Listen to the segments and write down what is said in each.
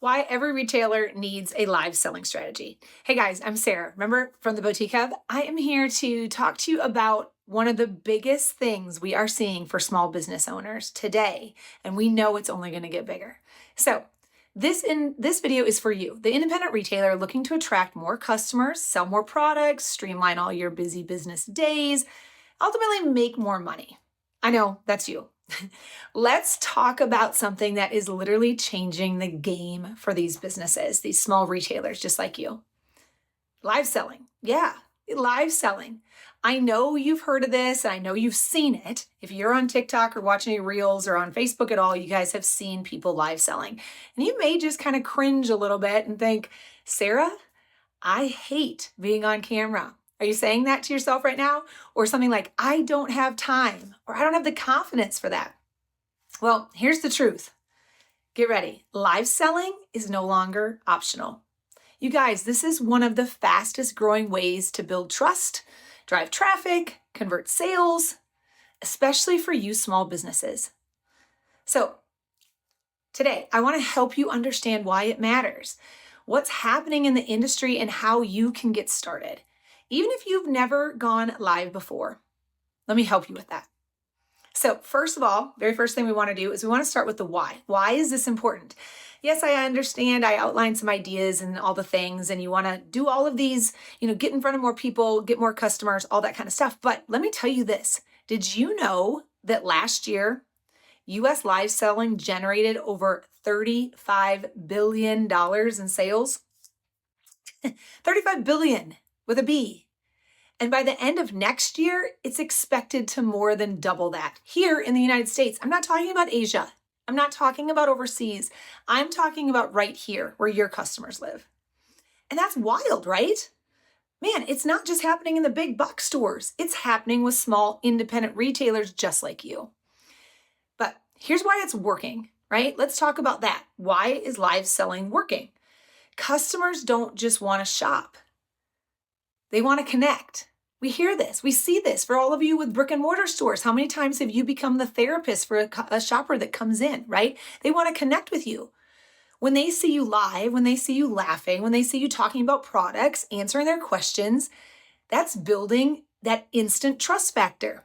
Why every retailer needs a live selling strategy. Hey guys, I'm Sara. Remember from the Boutique Hub? I am here to talk to you about one of the biggest things we are seeing for small business owners today, and we know it's only going to get bigger. So, this video is for you, the independent retailer looking to attract more customers, sell more products, streamline all your busy business days, ultimately make more money. I know that's you. Let's talk about something that is literally changing the game for these businesses, these small retailers just like you. Live selling. Yeah, live selling. I know you've heard of this. I know you've seen it. If you're on TikTok or watching any reels or on Facebook at all, you guys have seen people live selling. And you may just kind of cringe a little bit and think, Sara, I hate being on camera. Are you saying that to yourself right now? Or something like, I don't have time, or I don't have the confidence for that. Well, here's the truth. Get ready. Live selling is no longer optional. You guys, this is one of the fastest growing ways to build trust, drive traffic, convert sales, especially for you small businesses. So today, I want to help you understand why it matters, what's happening in the industry, and how you can get started. Even if you've never gone live before, let me help you with that. So first of all, very first thing we want to do is we want to start with the why. Why is this important? Yes, I understand. I outlined some ideas and all the things, and you want to do all of these, get in front of more people, get more customers, all that kind of stuff. But let me tell you this. Did you know that last year, US live selling generated over $35 billion in sales? 35 billion with a B. And by the end of next year, it's expected to more than double that here in the United States. I'm not talking about Asia. I'm not talking about overseas. I'm talking about right here where your customers live. And that's wild, right? Man, it's not just happening in the big box stores. It's happening with small independent retailers just like you. But here's why it's working, right? Let's talk about that. Why is live selling working? Customers don't just want to shop. They want to connect. We hear this. We see this for all of you with brick and mortar stores. How many times have you become the therapist for a shopper that comes in, right? They want to connect with you. When they see you live, when they see you laughing, when they see you talking about products, answering their questions, that's building that instant trust factor.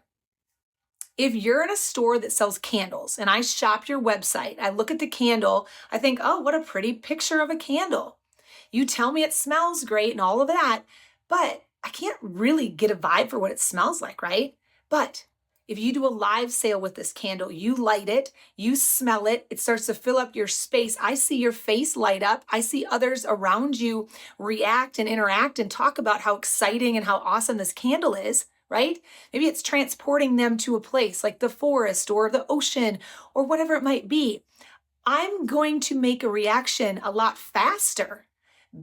If you're in a store that sells candles and I shop your website, I look at the candle, I think, oh, what a pretty picture of a candle. You tell me it smells great and all of that, but I can't really get a vibe for what it smells like, right? But if you do a live sale with this candle, you light it, you smell it, it starts to fill up your space. I see your face light up. I see others around you react and interact and talk about how exciting and how awesome this candle is, right? Maybe it's transporting them to a place like the forest or the ocean or whatever it might be. I'm going to make a reaction a lot faster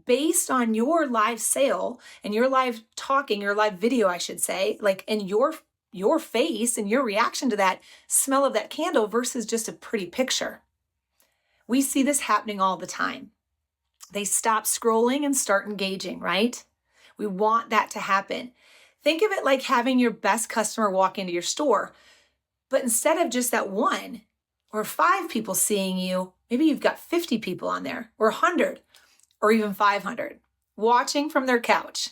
based on your live sale and your live talking, your live video, I should say, and your face and your reaction to that smell of that candle versus just a pretty picture. We see this happening all the time. They stop scrolling and start engaging, right? We want that to happen. Think of it like having your best customer walk into your store, but instead of just that one or 5 people seeing you, maybe you've got 50 people on there or 100. Or even 500, watching from their couch.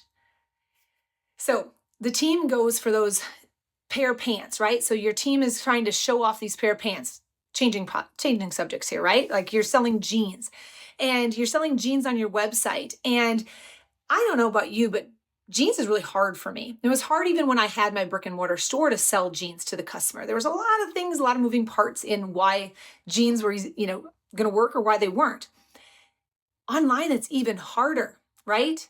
So the team goes for those pair of pants, right? So your team is trying to show off these pair of pants, changing subjects here, right? Like you're selling jeans and you're selling jeans on your website. And I don't know about you, but jeans is really hard for me. It was hard even when I had my brick and mortar store to sell jeans to the customer. There was a lot of things, a lot of moving parts in why jeans were, going to work or why they weren't. Online, it's even harder, right?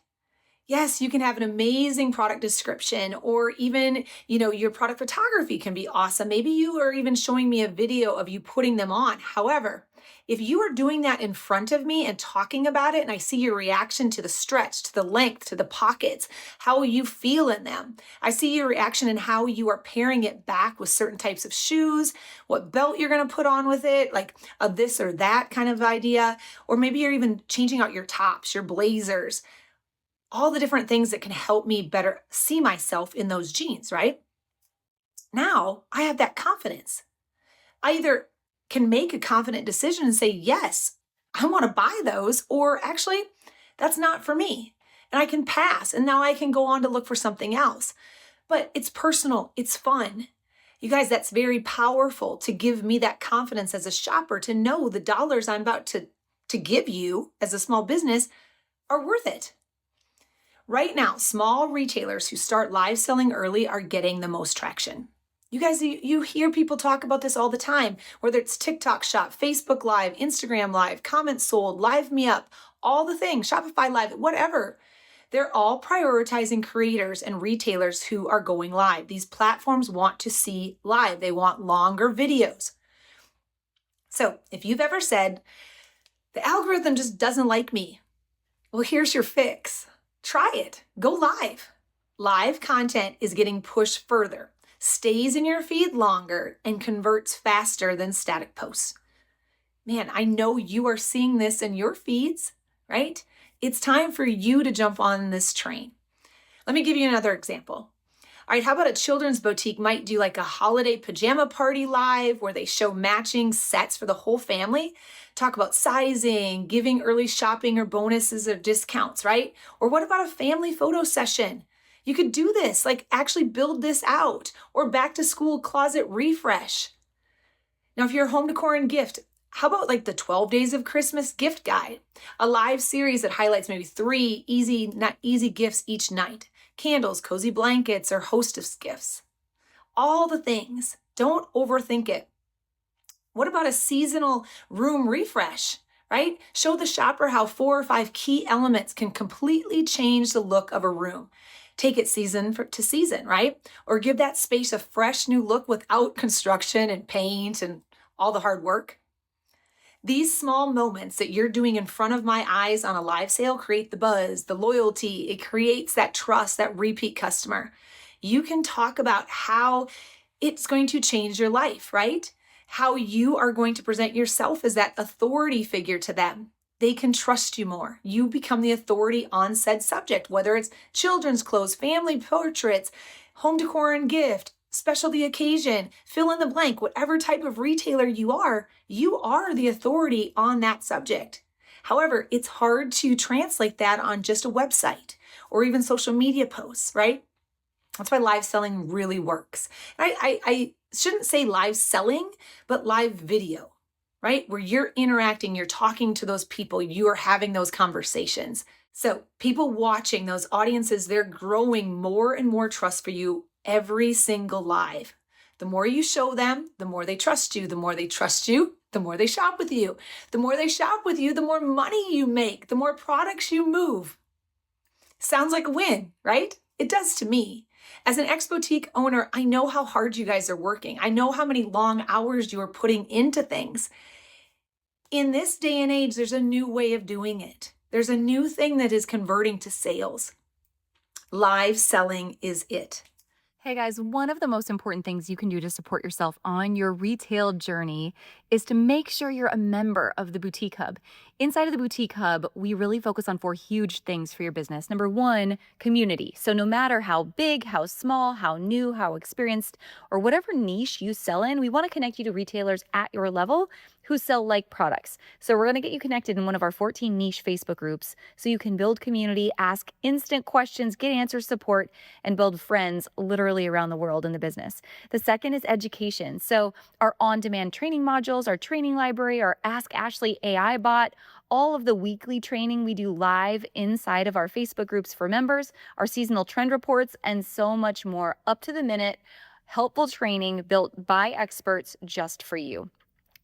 Yes, you can have an amazing product description or even, your product photography can be awesome. Maybe you are even showing me a video of you putting them on. However, if you are doing that in front of me and talking about it and I see your reaction to the stretch, to the length, to the pockets, how you feel in them, I see your reaction and how you are pairing it back with certain types of shoes, what belt you're going to put on with it, like a this or that kind of idea, or maybe you're even changing out your tops, your blazers, all the different things that can help me better see myself in those jeans, right? Now I have that confidence. I either can make a confident decision and say, yes, I want to buy those, or actually, that's not for me. And I can pass, and now I can go on to look for something else. But it's personal, it's fun. You guys, that's very powerful to give me that confidence as a shopper to know the dollars I'm about to give you as a small business are worth it. Right now, small retailers who start live selling early are getting the most traction. You guys, you hear people talk about this all the time, whether it's TikTok Shop, Facebook Live, Instagram Live, Comments Sold, Live Me Up, all the things, Shopify Live, whatever. They're all prioritizing creators and retailers who are going live. These platforms want to see live. They want longer videos. So if you've ever said, the algorithm just doesn't like me, well, here's your fix. Try it. Go live. Live content is getting pushed further, stays in your feed longer, and converts faster than static posts. Man, I know you are seeing this in your feeds, right? It's time for you to jump on this train. Let me give you another example. All right, how about a children's boutique might do like a holiday pajama party live where they show matching sets for the whole family, talk about sizing, giving early shopping or bonuses or discounts, right? Or what about a family photo session? You could do this, like actually build this out, or back to school closet refresh. Now, if you're home decor and gift, how about like the 12 Days of Christmas gift guide? A live series that highlights maybe 3 easy gifts each night. Candles, cozy blankets, or hostess gifts. All the things. Don't overthink it. What about a seasonal room refresh, right? Show the shopper how 4 or 5 key elements can completely change the look of a room. Take it season to season, right? Or give that space a fresh new look without construction and paint and all the hard work. These small moments that you're doing in front of my eyes on a live sale create the buzz, the loyalty. It creates that trust, that repeat customer. You can talk about how it's going to change your life, right? How you are going to present yourself as that authority figure to them. They can trust you more. You become the authority on said subject, whether it's children's clothes, family portraits, home decor and gift, specialty occasion, fill in the blank, whatever type of retailer you are the authority on that subject. However, it's hard to translate that on just a website or even social media posts, right? That's why live selling really works. I shouldn't say live selling, but live video, right? Where you're interacting, you're talking to those people, you are having those conversations. So people watching, those audiences, they're growing more and more trust for you every single live. The more you show them, the more they trust you. The more they trust you, the more they shop with you. The more they shop with you, the more money you make, the more products you move. Sounds like a win, right? It does to me. As an ex-boutique owner, I know how hard you guys are working. I know how many long hours you are putting into things. In this day and age, there's a new way of doing it. There's a new thing that is converting to sales. Live selling is it. Hey guys, one of the most important things you can do to support yourself on your retail journey is to make sure you're a member of the Boutique Hub. Inside of the Boutique Hub, we really focus on 4 huge things for your business. Number 1, community. So no matter how big, how small, how new, how experienced, or whatever niche you sell in, we want to connect you to retailers at your level who sell like products. So we're going to get you connected in one of our 14 niche Facebook groups so you can build community, ask instant questions, get answer support, and build friends literally around the world in the business. The second is education. So our on-demand training modules, our training library, our Ask Ashley AI bot, all of the weekly training we do live inside of our Facebook groups for members, our seasonal trend reports, and so much more up to the minute, helpful training built by experts just for you.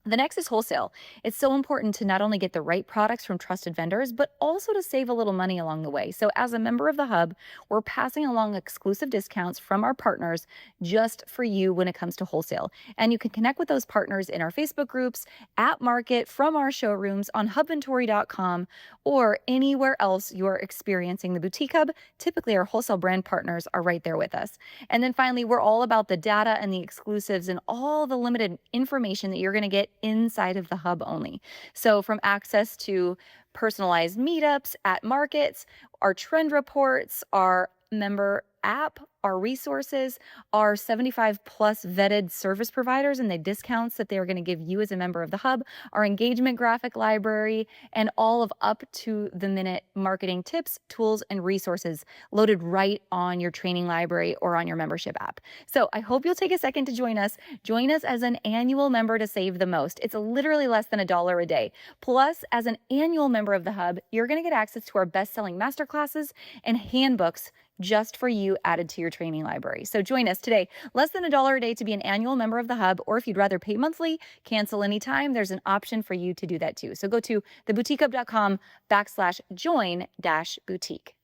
The next is wholesale. It's so important to not only get the right products from trusted vendors, but also to save a little money along the way. So as a member of the Hub, we're passing along exclusive discounts from our partners just for you when it comes to wholesale. And you can connect with those partners in our Facebook groups, at Market, from our showrooms, on hubinventory.com, or anywhere else you're experiencing the Boutique Hub. Typically, our wholesale brand partners are right there with us. And then finally, we're all about the data and the exclusives and all the limited information that you're going to get inside of the Hub only. So from access to personalized meetups at markets, our trend reports, our member app, our resources, our 75 plus vetted service providers and the discounts that they are going to give you as a member of the hub, our engagement graphic library, and all of up to the minute marketing tips, tools, and resources loaded right on your training library or on your membership app. So I hope you'll take a second to join us. Join us as an annual member to save the most. It's literally less than $1 a day. Plus, as an annual member of the hub, you're going to get access to our best-selling masterclasses and handbooks just for you added to your training library. So join us today. Less than $1 a day to be an annual member of the hub, or if you'd rather pay monthly, cancel anytime, there's an option for you to do that too. So go to theboutiquehub.com/join-boutique.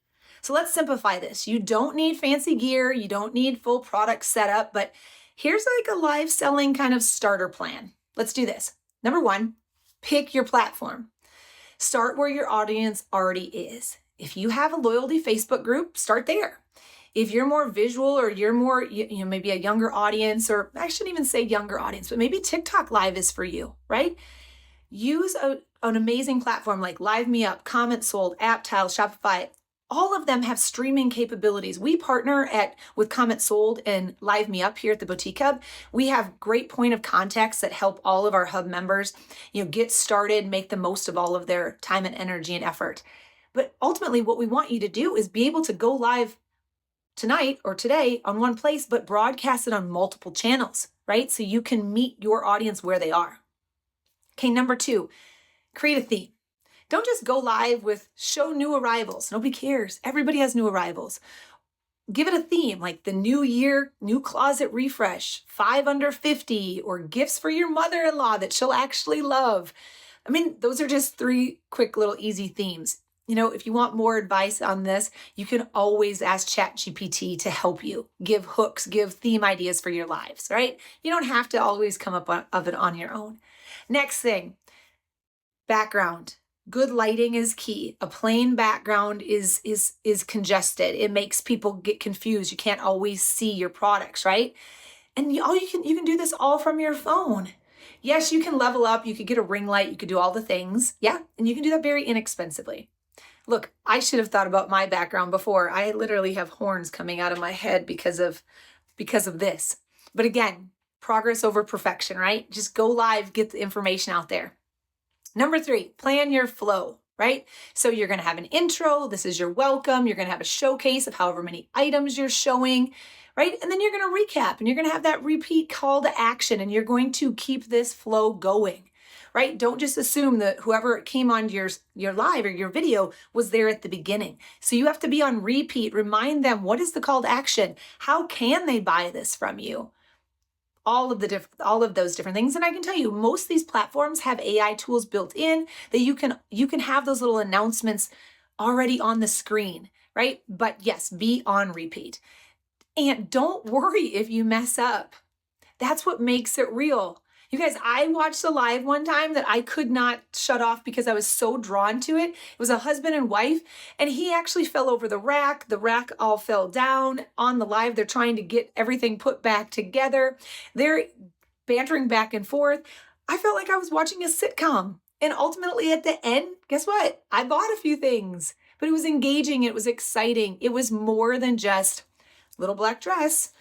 So let's simplify this. You don't need fancy gear. You don't need full product setup, but here's like a live selling kind of starter plan. Let's do this. Number one, pick your platform. Start where your audience already is. If you have a loyalty Facebook group, start there. If you're more visual or you're more, maybe a younger audience, or I shouldn't even say younger audience, but maybe TikTok Live is for you, right? Use an amazing platform like Live Me Up, Comment Sold, AppTile, Shopify. All of them have streaming capabilities. We partner with Comment Sold and Live Me Up here at the Boutique Hub. We have great point of contacts that help all of our hub members, get started, make the most of all of their time and energy and effort. But ultimately, what we want you to do is be able to go live tonight or today on one place, but broadcast it on multiple channels, right? So you can meet your audience where they are. Okay, number two, create a theme. Don't just go live with show new arrivals. Nobody cares. Everybody has new arrivals. Give it a theme like the new year, new closet refresh, 5 under 50, or gifts for your mother-in-law that she'll actually love. I mean, those are just 3 quick little easy themes. If you want more advice on this, you can always ask ChatGPT to help you. Give hooks, give theme ideas for your lives, right? You don't have to always come up of it on your own. Next thing, background. Good lighting is key. A plain background is congested. It makes people get confused. You can't always see your products, right? And you can do this all from your phone. Yes, you can level up. You could get a ring light. You could do all the things. Yeah, and you can do that very inexpensively. Look, I should have thought about my background before. I literally have horns coming out of my head because of this. But again, progress over perfection, right? Just go live, get the information out there. Number 3, plan your flow, right? So you're going to have an intro. This is your welcome. You're going to have a showcase of however many items you're showing, right? And then you're going to recap and you're going to have that repeat call to action and you're going to keep this flow going, right? Don't just assume that whoever came on your live or your video was there at the beginning. So you have to be on repeat. Remind them, what is the call to action? How can they buy this from you? All of those different things. And I can tell you, most of these platforms have AI tools built in that you can have those little announcements already on the screen, right? But yes, be on repeat. And don't worry if you mess up. That's what makes it real. You guys, I watched a live one time that I could not shut off because I was so drawn to it. It was a husband and wife, and he actually fell over the rack. The rack all fell down on the live. They're trying to get everything put back together. They're bantering back and forth. I felt like I was watching a sitcom. And ultimately at the end, guess what? I bought a few things, but it was engaging. It was exciting. It was more than just little black dress,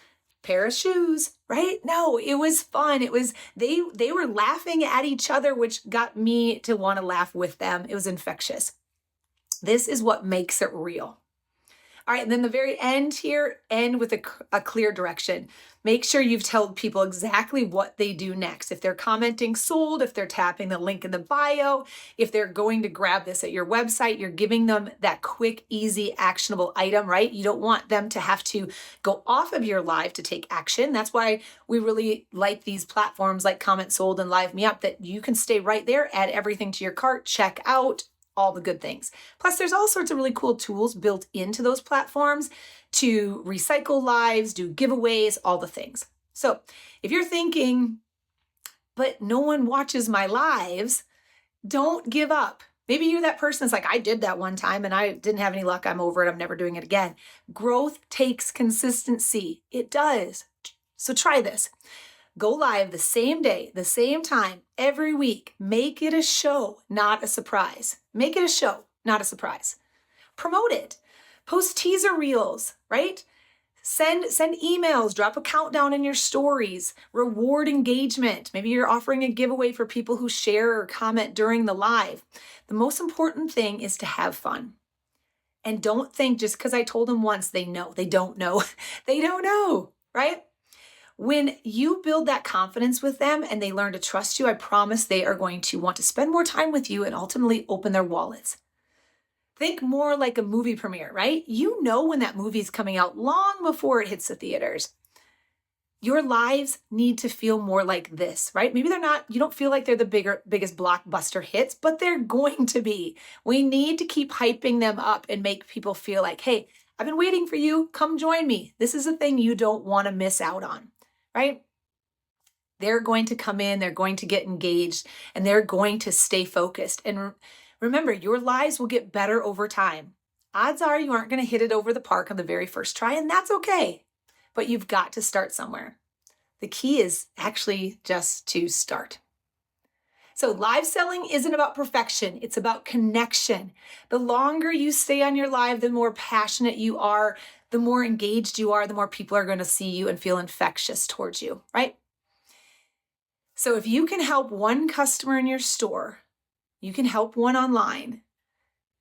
pair of shoes, right? No, it was fun. It was, they were laughing at each other, which got me to want to laugh with them. It was infectious. This is what makes it real. All right, and then the very end here, end with a clear direction. Make sure you've told people exactly what they do next. If they're commenting sold, if they're tapping the link in the bio, if they're going to grab this at your website, you're giving them that quick, easy, actionable item, right? You don't want them to have to go off of your live to take action. That's why we really like these platforms like Comment Sold and Live Me Up, that you can stay right there, add everything to your cart, check out, all the good things. Plus, there's all sorts of really cool tools built into those platforms to recycle lives, do giveaways, all the things. So if you're thinking, but no one watches my lives, don't give up. Maybe you're that person that's like, I did that one time and I didn't have any luck. I'm over it. I'm never doing it again. Growth takes consistency. It does. So try this. Go live the same day, the same time, every week. Make it a show, not a surprise. Make it a show, not a surprise. Promote it. Post teaser reels, right? Send emails, drop a countdown in your stories, reward engagement. Maybe you're offering a giveaway for people who share or comment during the live. The most important thing is to have fun. And don't think just because I told them once, they know. They don't know. They don't know, right? When you build that confidence with them and they learn to trust you, I promise they are going to want to spend more time with you and ultimately open their wallets. Think more like a movie premiere, right? You know when that movie is coming out long before it hits the theaters. Your lives need to feel more like this, right? Maybe you don't feel like they're the biggest blockbuster hits, but they're going to be. We need to keep hyping them up and make people feel like, hey, I've been waiting for you. Come join me. This is a thing you don't want to miss out on, right? They're going to come in, they're going to get engaged, and they're going to stay focused. And remember, your lives will get better over time. Odds are you aren't going to hit it over the park on the very first try, and that's okay. But you've got to start somewhere. The key is actually just to start. So live selling isn't about perfection. It's about connection. The longer you stay on your live, the more passionate you are, the more engaged you are, the more people are going to see you and feel infectious towards you, right? So if you can help one customer in your store, you can help one online.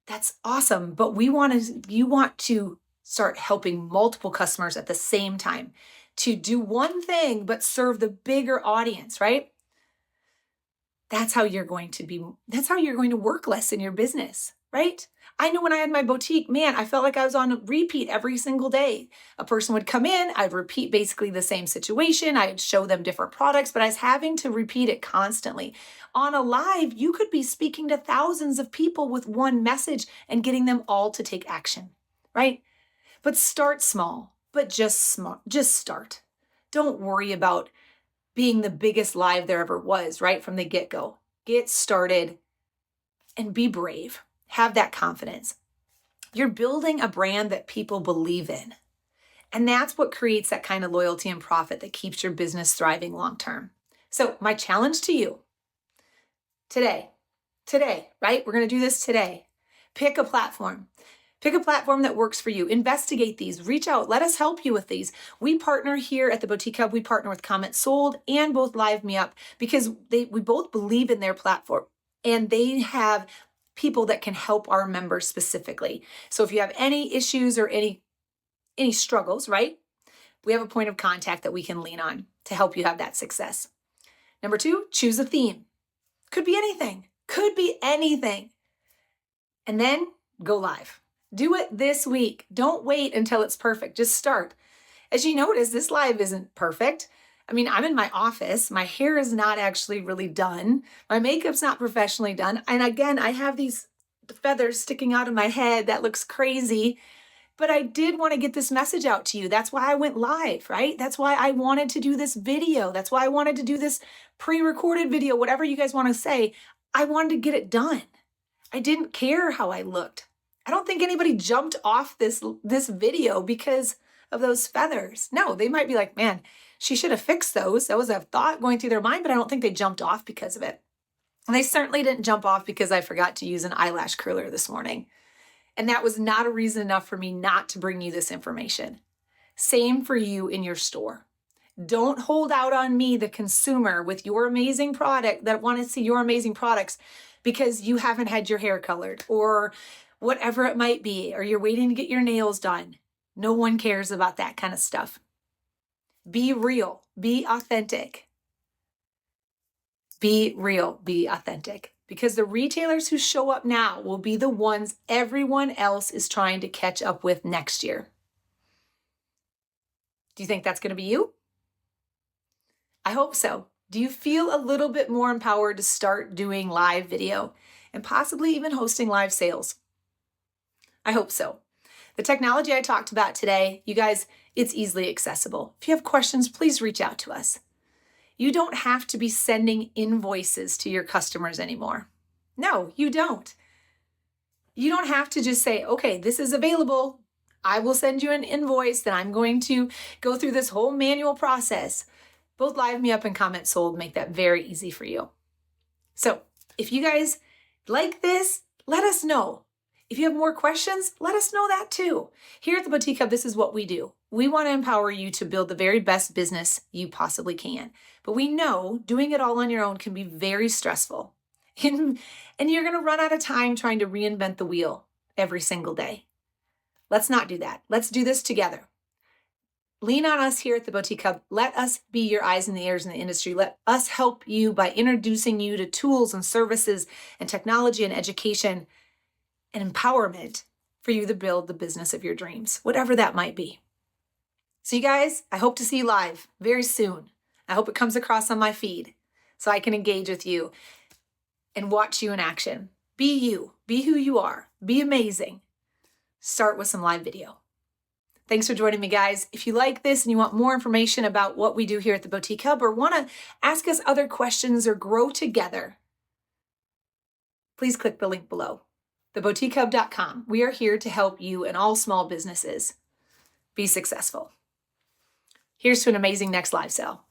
That's awesome. But you want to start helping multiple customers at the same time to do one thing, but serve the bigger audience, right? That's how you're going to work less in your business, right? I know when I had my boutique, man, I felt like I was on repeat every single day. A person would come in, I'd repeat basically the same situation. I'd show them different products, but I was having to repeat it constantly. On a live, you could be speaking to thousands of people with one message and getting them all to take action, right? But start small, but just start. Don't worry about being the biggest live there ever was, right from the get-go. Get started and be brave. Have that confidence. You're building a brand that people believe in. And that's what creates that kind of loyalty and profit that keeps your business thriving long-term. So my challenge to you today, right? We're going to do this today. Pick a platform. Pick a platform that works for you. Investigate these. Reach out. Let us help you with these. We partner here at the Boutique Hub. We partner with Comment Sold and both Live Me Up because we both believe in their platform and they have people that can help our members specifically. So if you have any issues or any struggles, right? We have a point of contact that we can lean on to help you have that success. Number 2, choose a theme. Could be anything. And then go live. Do it this week. Don't wait until it's perfect. Just start. As you notice, this live isn't perfect. I mean, I'm in my office. My hair is not actually really done. My makeup's not professionally done. And again, I have these feathers sticking out of my head. That looks crazy. But I did want to get this message out to you. That's why I went live, right? That's why I wanted to do this video. That's why I wanted to do this pre-recorded video, whatever you guys want to say. I wanted to get it done. I didn't care how I looked. I don't think anybody jumped off this video because of those feathers. No, they might be like, man, she should have fixed those. That was a thought going through their mind, but I don't think they jumped off because of it. And they certainly didn't jump off because I forgot to use an eyelash curler this morning. And that was not a reason enough for me not to bring you this information. Same for you in your store. Don't hold out on me, the consumer, with your amazing product that want to see your amazing products because you haven't had your hair colored or whatever it might be, or you're waiting to get your nails done. No one cares about that kind of stuff. Be real. Be authentic. Be real. Be authentic. Because the retailers who show up now will be the ones everyone else is trying to catch up with next year. Do you think that's going to be you? I hope so. Do you feel a little bit more empowered to start doing live video and possibly even hosting live sales? I hope so. The technology I talked about today, you guys, it's easily accessible. If you have questions, please reach out to us. You don't have to be sending invoices to your customers anymore. No, you don't. You don't have to just say, okay, this is available. I will send you an invoice, then I'm going to go through this whole manual process. Both Live Me Up and Comment Sold make that very easy for you. So if you guys like this, let us know. If you have more questions, let us know that too. Here at the Boutique Hub, this is what we do. We want to empower you to build the very best business you possibly can. But we know doing it all on your own can be very stressful. And you're going to run out of time trying to reinvent the wheel every single day. Let's not do that. Let's do this together. Lean on us here at the Boutique Hub. Let us be your eyes and the ears in the industry. Let us help you by introducing you to tools and services and technology and education and empowerment for you to build the business of your dreams, whatever that might be. So you guys, I hope to see you live very soon. I hope it comes across on my feed so I can engage with you and watch you in action. Be you, be who you are, be amazing. Start with some live video. Thanks for joining me, guys. If you like this and you want more information about what we do here at the Boutique Hub or want to ask us other questions or grow together, please click the link below, theboutiquehub.com. We are here to help you and all small businesses be successful. Here's to an amazing next live sale.